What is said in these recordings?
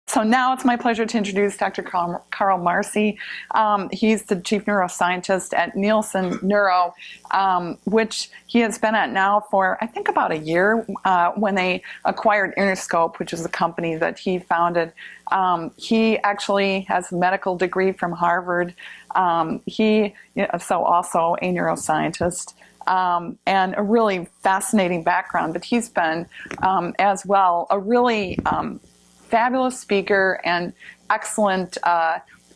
So now it's my pleasure to introduce Dr. Carl Marci. He's the chief neuroscientist at Nielsen Neuro, which he has been at now for, I think, about a year when they acquired Interscope, which is a company that he founded. He actually has a medical degree from Harvard. So also a neuroscientist. And a really fascinating background, but he's been, as well, a really fabulous speaker and excellent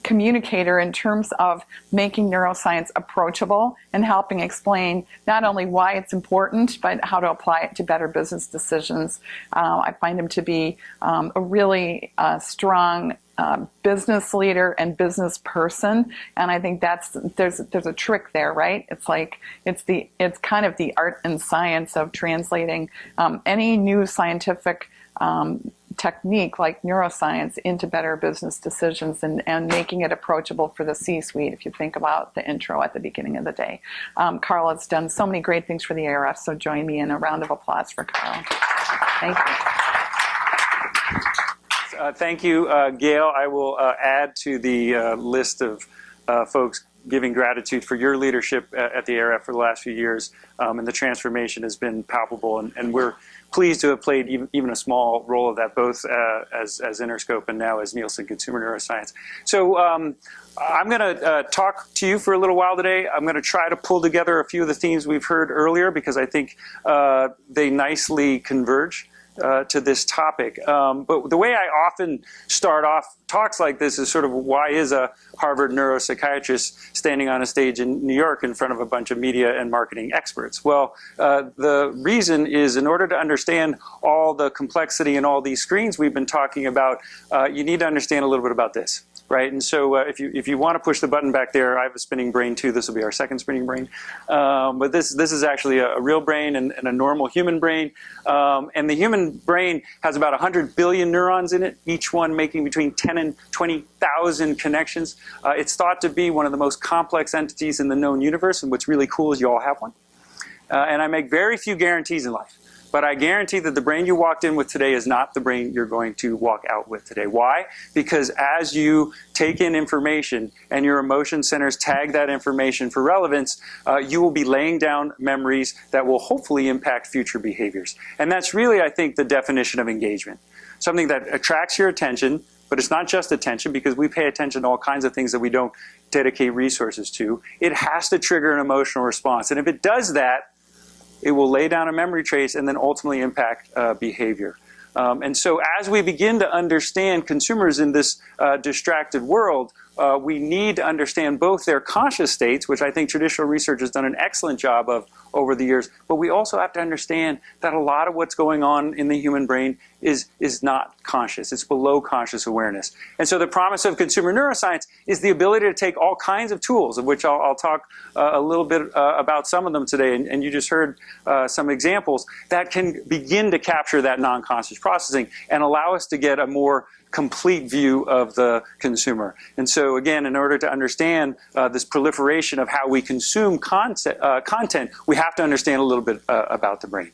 communicator in terms of making neuroscience approachable and helping explain not only why it's important, but how to apply it to better business decisions. I find him to be a really strong business leader and business person, and I think there's a trick there, right? It's like it's kind of the art and science of translating any new scientific technique like neuroscience into better business decisions and making it approachable for the C-suite, if you think about the intro at the beginning of the day. Carl has done so many great things for the ARF, so join me in a round of applause for Carl. Thank you. Thank you, Gail. I will add to the list of folks giving gratitude for your leadership at the ARF for the last few years, and the transformation has been palpable, and we're pleased to have played even a small role of that, both as Interscope and now as Nielsen Consumer Neuroscience. So I'm going to talk to you for a little while today. I'm going to try to pull together a few of the themes we've heard earlier because I think they nicely converge to this topic. But the way I often start off talks like this is sort of, why is a Harvard neuropsychiatrist standing on a stage in New York in front of a bunch of media and marketing experts? Well, the reason is, in order to understand all the complexity and all these screens we've been talking about, you need to understand a little bit about this. Right, and so if you want to push the button back there, I have a spinning brain too. This will be our second spinning brain, but this is actually a real brain and a normal human brain. And the human brain has about 100 billion neurons in it, each one making between 10 and 20,000 connections. It's thought to be one of the most complex entities in the known universe. And what's really cool is you all have one. And I make very few guarantees in life. But I guarantee that the brain you walked in with today is not the brain you're going to walk out with today. Why? Because as you take in information and your emotion centers tag that information for relevance, you will be laying down memories that will hopefully impact future behaviors. And that's really, I think, the definition of engagement. Something that attracts your attention, but it's not just attention, because we pay attention to all kinds of things that we don't dedicate resources to. It has to trigger an emotional response. And if it does that, it will lay down a memory trace and then ultimately impact behavior. And so as we begin to understand consumers in this distracted world, we need to understand both their conscious states, which I think traditional research has done an excellent job of over the years, but we also have to understand that a lot of what's going on in the human brain is not conscious. It's below conscious awareness. And so the promise of consumer neuroscience is the ability to take all kinds of tools, of which I'll talk a little bit about some of them today, and you just heard some examples, that can begin to capture that non-conscious processing and allow us to get a more complete view of the consumer. And so again, in order to understand this proliferation of how we consume content, we have to understand a little bit about the brain.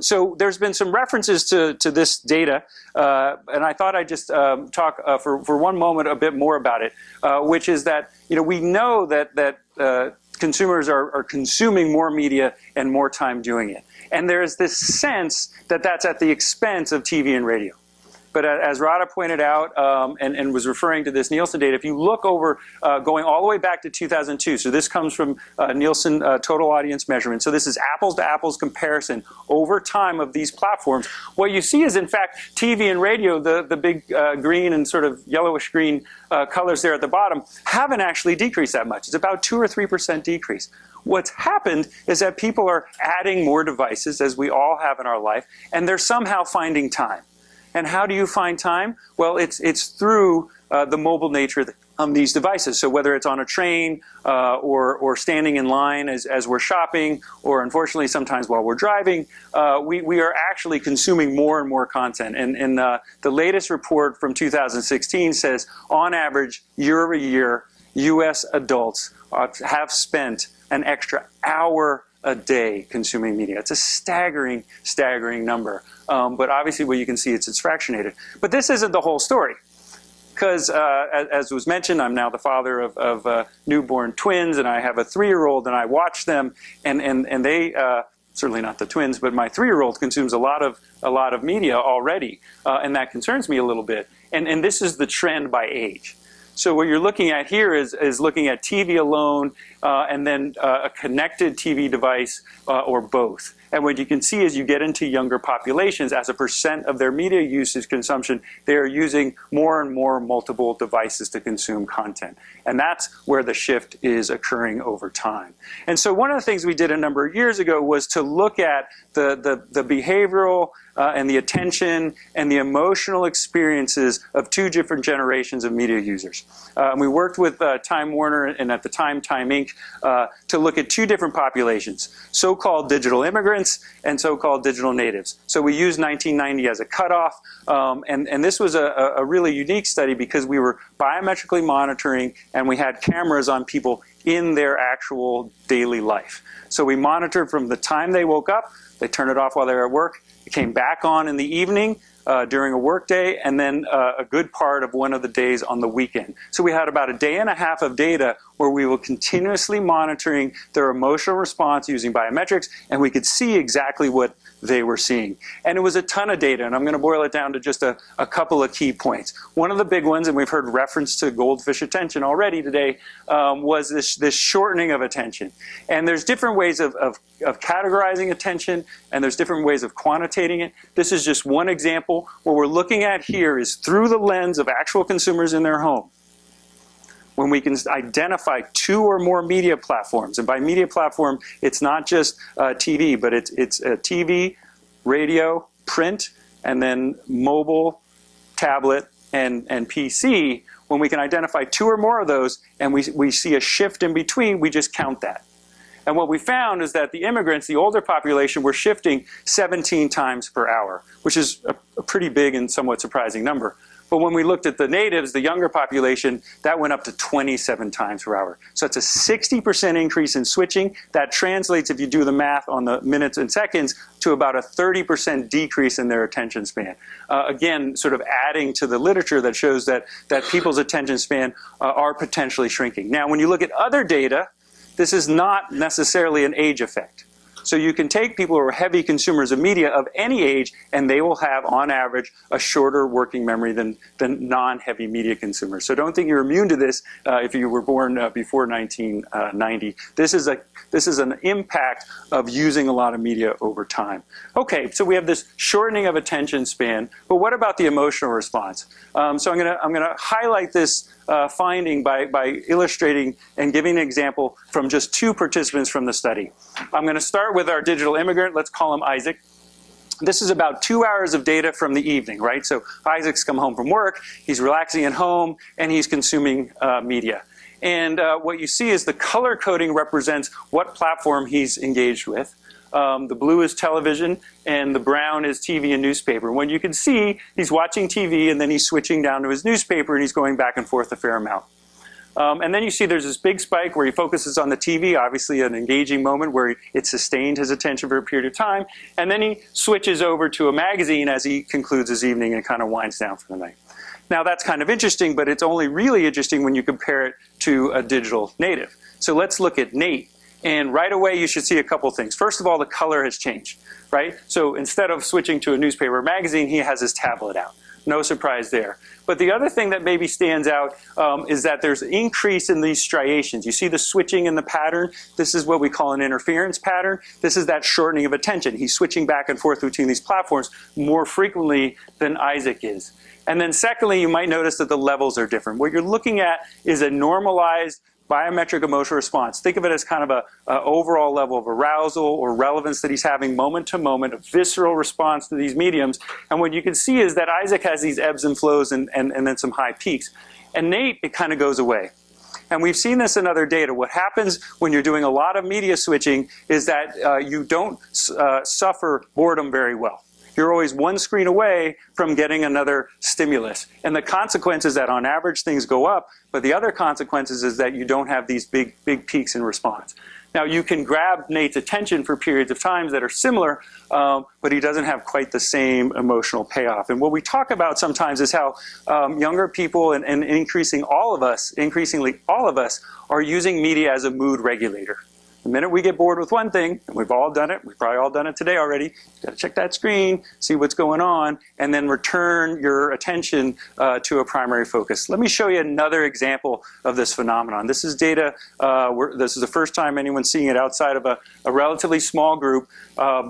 So there's been some references to this data, and I thought I'd just talk for one moment a bit more about it, which is that we know that consumers are consuming more media and more time doing it. And there's this sense that that's at the expense of TV and radio. But as Radha pointed out and was referring to this Nielsen data, if you look over going all the way back to 2002, so this comes from Nielsen total audience measurement. So this is apples to apples comparison over time of these platforms. What you see is, in fact, TV and radio, the big green and sort of yellowish green colors there at the bottom, haven't actually decreased that much. It's about 2 or 3% decrease. What's happened is that people are adding more devices, as we all have in our life, and they're somehow finding time. And how do you find time? Well, it's through the mobile nature of these devices. So whether it's on a train or standing in line as we're shopping, or unfortunately sometimes while we're driving, we are actually consuming more and more content. And the latest report from 2016 says, on average, year over year, U.S. adults have spent an extra hour a day consuming media. It's a staggering, staggering number. But obviously, what you can see, it's fractionated. But this isn't the whole story. Because, as was mentioned, I'm now the father of newborn twins, and I have a 3-year-old, and I watch them, and they, certainly not the twins, but my 3-year-old consumes a lot of media already, and that concerns me a little bit. And this is the trend by age. So what you're looking at here is looking at TV alone, and then a connected TV device, or both. And what you can see is you get into younger populations, as a percent of their media usage consumption, they are using more and more multiple devices to consume content. And that's where the shift is occurring over time. And so one of the things we did a number of years ago was to look at the behavioral and the attention and the emotional experiences of 2 different generations of media users. And we worked with Time Warner and at the time Time Inc. To look at 2 different populations, so-called digital immigrants and so-called digital natives. So we used 1990 as a cutoff, and this was a really unique study because we were biometrically monitoring and we had cameras on people in their actual daily life. So we monitored from the time they woke up, they turned it off while they were at work, it came back on in the evening, during a work day, and then a good part of one of the days on the weekend. So we had about a day and a half of data where we were continuously monitoring their emotional response using biometrics, and we could see exactly what they were seeing. And it was a ton of data, and I'm going to boil it down to just a couple of key points. One of the big ones, and we've heard reference to goldfish attention already today, was this shortening of attention. And there's different ways of categorizing attention, and there's different ways of quantitating it. This is just one example. What we're looking at here is through the lens of actual consumers in their home. When we can identify 2 or more media platforms, and by media platform, it's not just TV, but it's TV, radio, print, and then mobile, tablet, and PC. When we can identify 2 or more of those, and we see a shift in between, we just count that. And what we found is that the immigrants, the older population, were shifting 17 times per hour, which is a pretty big and somewhat surprising number. But when we looked at the natives, the younger population, that went up to 27 times per hour. So it's a 60% increase in switching. That translates, if you do the math on the minutes and seconds, to about a 30% decrease in their attention span. Again, sort of adding to the literature that shows that people's attention span are potentially shrinking. Now, when you look at other data, this is not necessarily an age effect. So you can take people who are heavy consumers of media of any age, and they will have, on average, a shorter working memory than non-heavy media consumers. So don't think you're immune to this if you were born before 1990. This is an impact of using a lot of media over time. Okay, so we have this shortening of attention span, but what about the emotional response? So I'm gonna highlight this finding by illustrating and giving an example from just 2 participants from the study. I'm going to start with our digital immigrant. Let's call him Isaac. This is about 2 hours of data from the evening, right? So Isaac's come home from work, he's relaxing at home, and he's consuming media. And what you see is the color coding represents what platform he's engaged with. The blue is television, and the brown is TV and newspaper. When you can see, he's watching TV, and then he's switching down to his newspaper, and he's going back and forth a fair amount. And then you see there's this big spike where he focuses on the TV, obviously an engaging moment where it sustained his attention for a period of time. And then he switches over to a magazine as he concludes his evening and kind of winds down for the night. Now that's kind of interesting, but it's only really interesting when you compare it to a digital native. So let's look at Nate. And right away you should see a couple things. First of all, the color has changed, right? So instead of switching to a newspaper or magazine, he has his tablet out. No surprise there. But the other thing that maybe stands out is that there's an increase in these striations. You see the switching in the pattern. This is what we call an interference pattern. This is that shortening of attention. He's switching back and forth between these platforms more frequently than Isaac is. And then secondly, you might notice that the levels are different. What you're looking at is a normalized biometric emotional response. Think of it as kind of an overall level of arousal or relevance that he's having moment to moment, a visceral response to these mediums. And what you can see is that Isaac has these ebbs and flows and then some high peaks. And Nate, it kind of goes away. And we've seen this in other data. What happens when you're doing a lot of media switching is that you don't suffer boredom very well. You're always one screen away from getting another stimulus. And the consequence is that on average things go up, but the other consequences is that you don't have these big peaks in response. Now, you can grab Nate's attention for periods of times that are similar, but he doesn't have quite the same emotional payoff. And what we talk about sometimes is how younger people and increasingly all of us are using media as a mood regulator. The minute we get bored with one thing, and we've all done it, we've probably all done it today already, you got to check that screen, see what's going on, and then return your attention to a primary focus. Let me show you another example of this phenomenon. This is data, this is the first time anyone's seeing it outside of a relatively small group.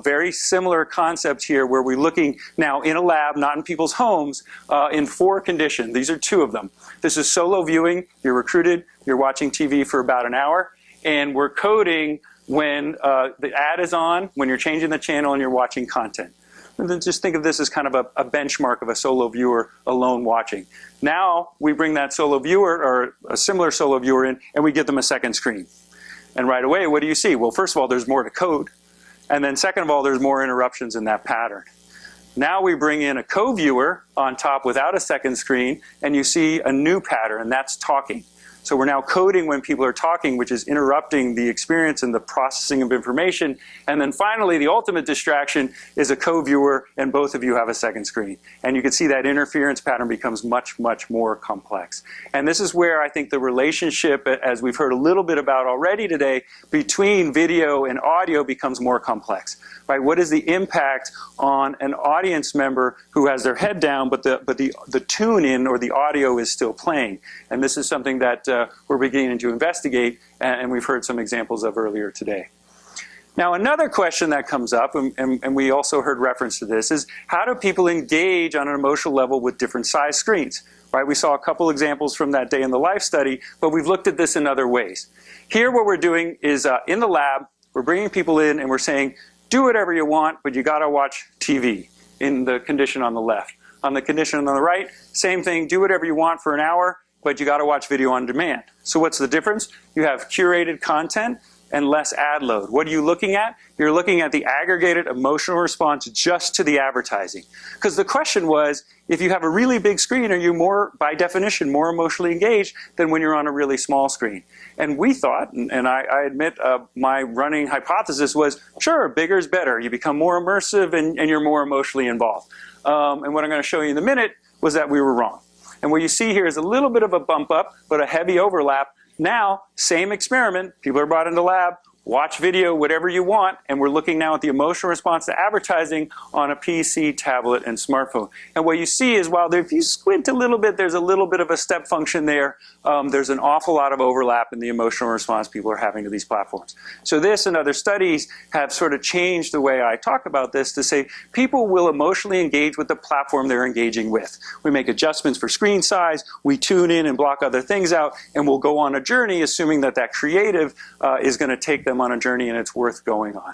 Very similar concept here where we're looking now in a lab, not in people's homes, in 4 conditions. These are 2 of them. This is solo viewing. You're recruited, you're watching TV for about an hour. And we're coding when the ad is on, when you're changing the channel and you're watching content. And then just think of this as kind of a benchmark of a solo viewer alone watching. Now we bring that solo viewer or a similar solo viewer in and we give them a second screen. And right away, what do you see? Well, first of all, there's more to code. And then second of all, there's more interruptions in that pattern. Now we bring in a co-viewer on top without a second screen and you see a new pattern, and that's talking. So we're now coding when people are talking, which is interrupting the experience and the processing of information. And then finally, the ultimate distraction is a co-viewer, and both of you have a second screen. And you can see that interference pattern becomes much, much more complex. And this is where I think the relationship, as we've heard a little bit about already today, between video and audio becomes more complex. Right? What is the impact on an audience member who has their head down, but the tune-in or the audio is still playing? And this is something that we're beginning to investigate, and we've heard some examples of earlier today. Now, another question that comes up, and we also heard reference to this, is how do people engage on an emotional level with different size screens? Right? We saw a couple examples from that Day in the Life study, but we've looked at this in other ways. Here, what we're doing is in the lab, we're bringing people in and we're saying, do whatever you want, but you got to watch TV in the condition on the left. On the condition on the right, same thing, do whatever you want for an hour, but you got to watch video on demand. So what's the difference? You have curated content and less ad load. What are you looking at? You're looking at the aggregated emotional response just to the advertising. Because the question was, if you have a really big screen, are you more, by definition, more emotionally engaged than when you're on a really small screen? And we thought, and I admit my running hypothesis was, sure, bigger is better. You become more immersive and you're more emotionally involved. And what I'm going to show you in a minute was that we were wrong. And what you see here is a little bit of a bump up, but a heavy overlap. Now, same experiment, people are brought into the lab, watch video, whatever you want, and we're looking now at the emotional response to advertising on a PC, tablet, and smartphone. And what you see is, while if you squint a little bit, there's a little bit of a step function there. There's an awful lot of overlap in the emotional response people are having to these platforms. So this and other studies have sort of changed the way I talk about this to say people will emotionally engage with the platform they're engaging with. We make adjustments for screen size, we tune in and block other things out, and we'll go on a journey assuming that that creative is going to take them on a journey and it's worth going on.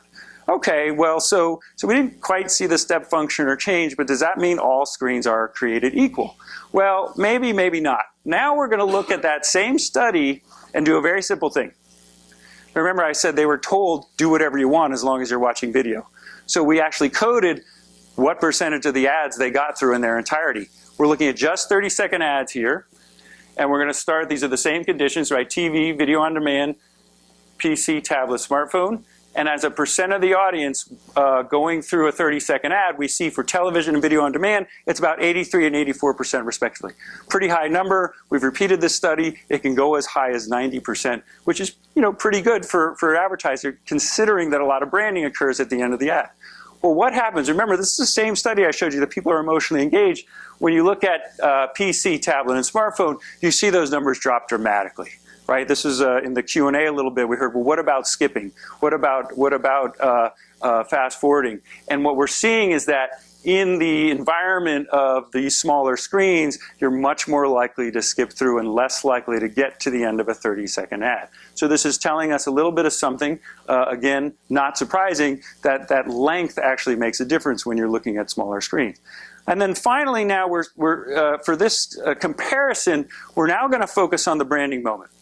Okay, well, so we didn't quite see the step function or change, but does that mean all screens are created equal? Well, maybe, maybe not. Now we're going to look at that same study and do a very simple thing. Remember I said they were told, do whatever you want as long as you're watching video. So we actually coded what percentage of the ads they got through in their entirety. We're looking at just 30-second ads here, and we're going to start, these are the same conditions, right? TV, video on demand, PC, tablet, smartphone. And as a percent of the audience going through a 30-second ad, we see for television and video on demand, it's about 83 and 84% respectively. Pretty high number. We've repeated this study. It can go as high as 90%, which is pretty good for an advertiser, considering that a lot of branding occurs at the end of the ad. Well, what happens? Remember, this is the same study I showed you that people are emotionally engaged. When you look at PC, tablet, and smartphone, you see those numbers drop dramatically. Right? This is in the Q&A a little bit. We heard, well, what about skipping? What about fast forwarding? And what we're seeing is that in the environment of these smaller screens, you're much more likely to skip through and less likely to get to the end of a 30-second ad. So this is telling us a little bit of something, again, not surprising, that length actually makes a difference when you're looking at smaller screens. And then finally now, for this comparison, we're now going to focus on the branding moment.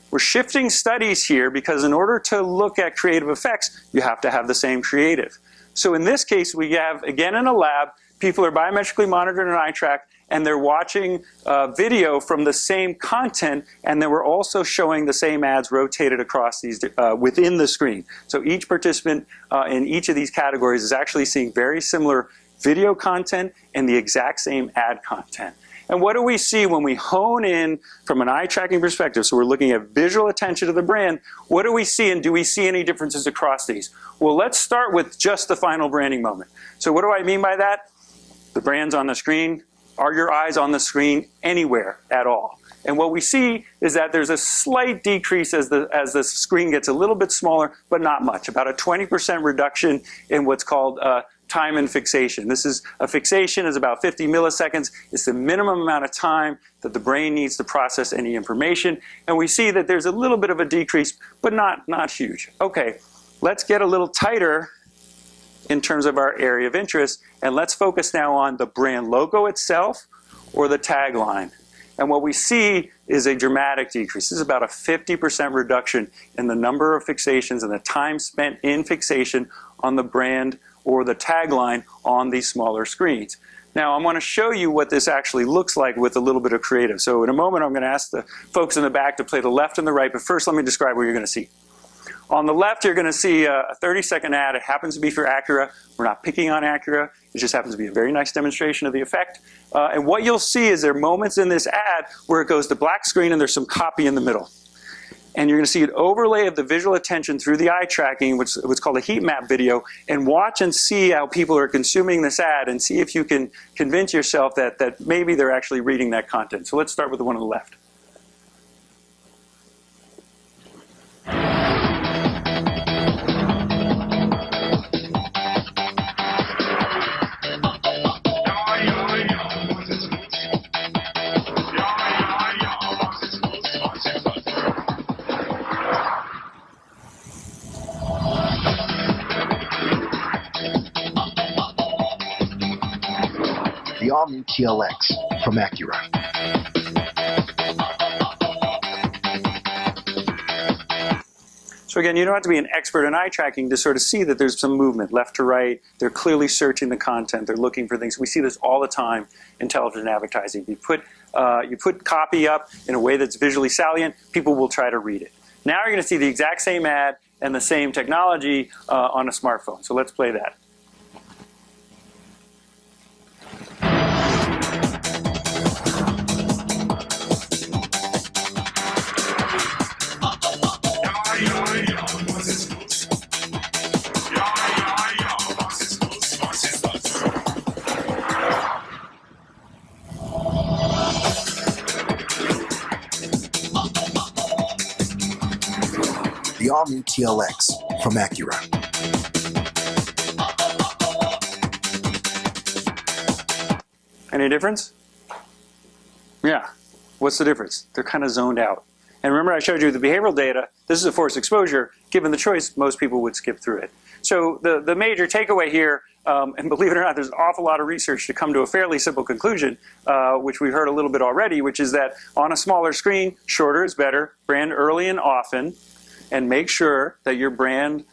We're shifting studies here because in order to look at creative effects, you have to have the same creative. So in this case, we have, again in a lab, people are biometrically monitored in an eye track, and they're watching video from the same content, and then we're also showing the same ads rotated across these within the screen. So each participant in each of these categories is actually seeing very similar video content and the exact same ad content. And what do we see when we hone in from an eye tracking perspective? So we're looking at visual attention to the brand. What do we see, and do we see any differences across these? Well, let's start with just the final branding moment. So what do I mean by that? The brand's on the screen. Are your eyes on the screen anywhere at all? And what we see is that there's a slight decrease as the screen gets a little bit smaller, but not much. About a 20% reduction in what's called time and fixation. This is a fixation is about 50 milliseconds. It's the minimum amount of time that the brain needs to process any information. And we see that there's a little bit of a decrease, but not huge. Okay, let's get a little tighter in terms of our area of interest, and let's focus now on the brand logo itself or the tagline. And what we see is a dramatic decrease. This is about a 50% reduction in the number of fixations and the time spent in fixation on the brand or the tagline on these smaller screens. Now, I want to show you what this actually looks like with a little bit of creative. So in a moment, I'm going to ask the folks in the back to play the left and the right, but first let me describe what you're going to see. On the left, you're going to see a 30-second ad. It happens to be for Acura. We're not picking on Acura. It just happens to be a very nice demonstration of the effect. And what you'll see is there are moments in this ad where it goes to black screen and there's some copy in the middle. And you're going to see an overlay of the visual attention through the eye tracking, which is what's called a heat map video, and watch and see how people are consuming this ad and see if you can convince yourself that maybe they're actually reading that content. So let's start with the one on the left. The all-new TLX from Acura. So again, you don't have to be an expert in eye tracking to sort of see that there's some movement left to right. They're clearly searching the content. They're looking for things. We see this all the time in television advertising. You put copy up in a way that's visually salient, people will try to read it. Now you're going to see the exact same ad and the same technology on a smartphone. So let's play that. The all-new TLX from Acura. Any difference? Yeah. What's the difference? They're kind of zoned out. And remember I showed you the behavioral data. This is a forced exposure. Given the choice, most people would skip through it. So the major takeaway here, and believe it or not, there's an awful lot of research to come to a fairly simple conclusion, which we heard a little bit already, which is that on a smaller screen, shorter is better, brand early and often, and make sure that your brand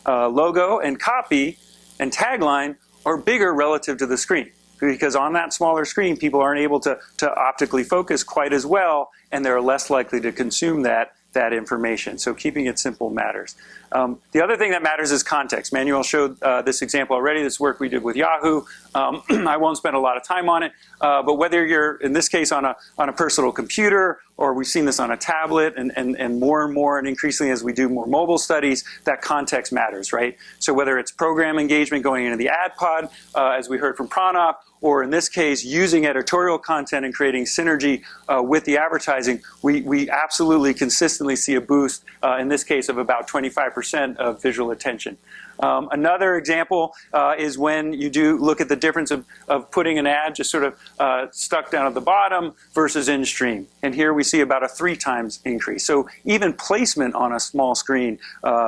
logo and copy and tagline are bigger relative to the screen. Because on that smaller screen, people aren't able to optically focus quite as well, and they're less likely to consume that information. So keeping it simple matters. The other thing that matters is context. Manuel showed this example already, this work we did with Yahoo. I won't spend a lot of time on it, but whether you're, in this case, on a personal computer, or we've seen this on a tablet, and more and increasingly as we do more mobile studies, that context matters, right? So whether it's program engagement going into the ad pod, as we heard from Pranab, or in this case, using editorial content and creating synergy with the advertising, we absolutely consistently see a boost, in this case, of about 25% of visual attention. Another example is when you do look at the difference of putting an ad just sort of stuck down at the bottom versus in stream. And here we see about a 3 times increase. So even placement on a small screen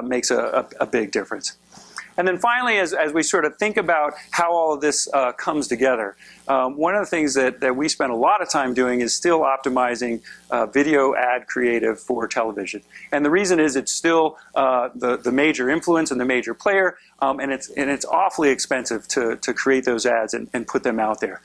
makes a big difference. And then finally, as we sort of think about how all of this comes together, one of the things that we spend a lot of time doing is still optimizing video ad creative for television. And the reason is it's still the major influence and the major player, and it's awfully expensive to create those ads and put them out there.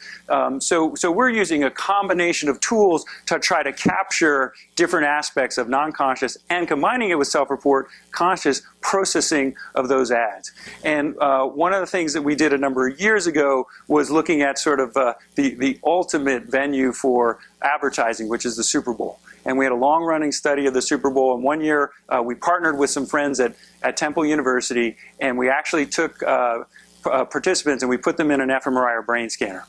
So we're using a combination of tools to try to capture different aspects of non-conscious and combining it with self-report conscious processing of those ads. And one of the things that we did a number of years ago was looking at sort of the ultimate venue for advertising, which is the Super Bowl. And we had a long-running study of the Super Bowl. And one year, we partnered with some friends at Temple University, and we actually took participants and we put them in an fMRI or brain scanner.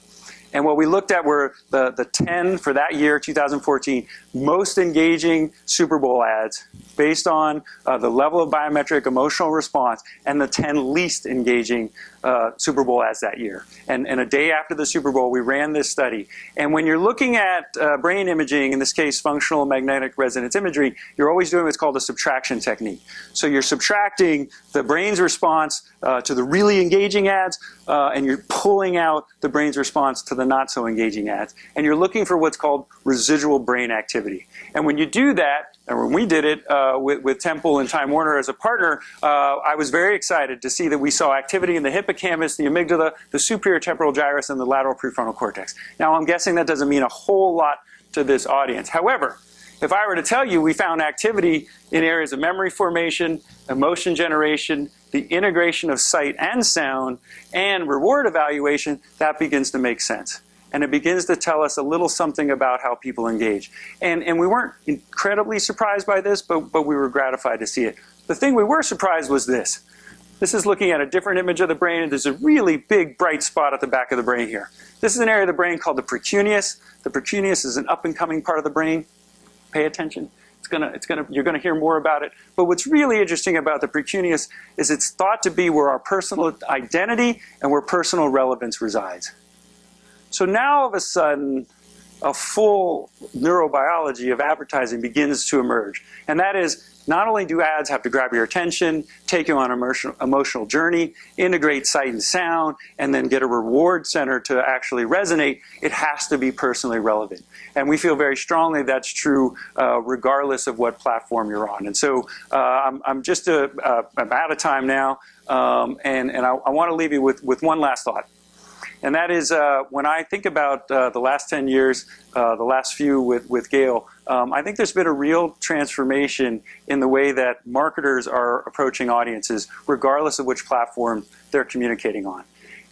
And what we looked at were the 10 for that year, 2014, most engaging Super Bowl ads based on the level of biometric emotional response, and the 10 least engaging Super Bowl ads that year. And a day after the Super Bowl, we ran this study. And when you're looking at brain imaging, in this case functional magnetic resonance imagery, you're always doing what's called a subtraction technique. So you're subtracting the brain's response to the really engaging ads, and you're pulling out the brain's response to the not so engaging ads. And you're looking for what's called residual brain activity. And when you do that, and when we did it with Temple and Time Warner as a partner, I was very excited to see that we saw activity in the hippocampus, the amygdala, the superior temporal gyrus, and the lateral prefrontal cortex. Now, I'm guessing that doesn't mean a whole lot to this audience. However, if I were to tell you we found activity in areas of memory formation, emotion generation, the integration of sight and sound, and reward evaluation, that begins to make sense. And it begins to tell us a little something about how people engage. And we weren't incredibly surprised by this, but we were gratified to see it. The thing we were surprised was this. This is looking at a different image of the brain, and there's a really big bright spot at the back of the brain here. This is an area of the brain called the precuneus. The precuneus is an up-and-coming part of the brain. Pay attention. You're gonna hear more about it. But what's really interesting about the precuneus is it's thought to be where our personal identity and where personal relevance resides. So now all of a sudden, a full neurobiology of advertising begins to emerge. And that is, not only do ads have to grab your attention, take you on an emotional journey, integrate sight and sound, and then get a reward center to actually resonate, it has to be personally relevant. And we feel very strongly that's true regardless of what platform you're on. And so I'm out of time now, and I want to leave you with one last thought. And that is, when I think about the last 10 years, the last few with Gail, I think there's been a real transformation in the way that marketers are approaching audiences, regardless of which platform they're communicating on.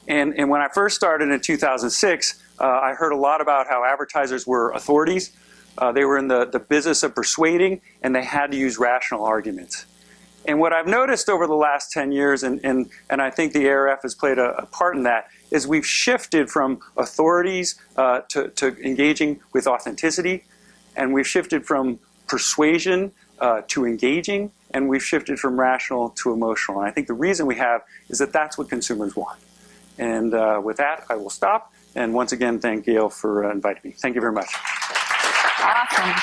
And when I first started in 2006, I heard a lot about how advertisers were authorities. They were in the business of persuading, and they had to use rational arguments. And what I've noticed over the last 10 years, and I think the ARF has played a part in that, is we've shifted from authorities to engaging with authenticity, and we've shifted from persuasion to engaging, and we've shifted from rational to emotional. And I think the reason we have is that that's what consumers want. And with that, I will stop. And once again, thank Gail for inviting me. Thank you very much. Awesome.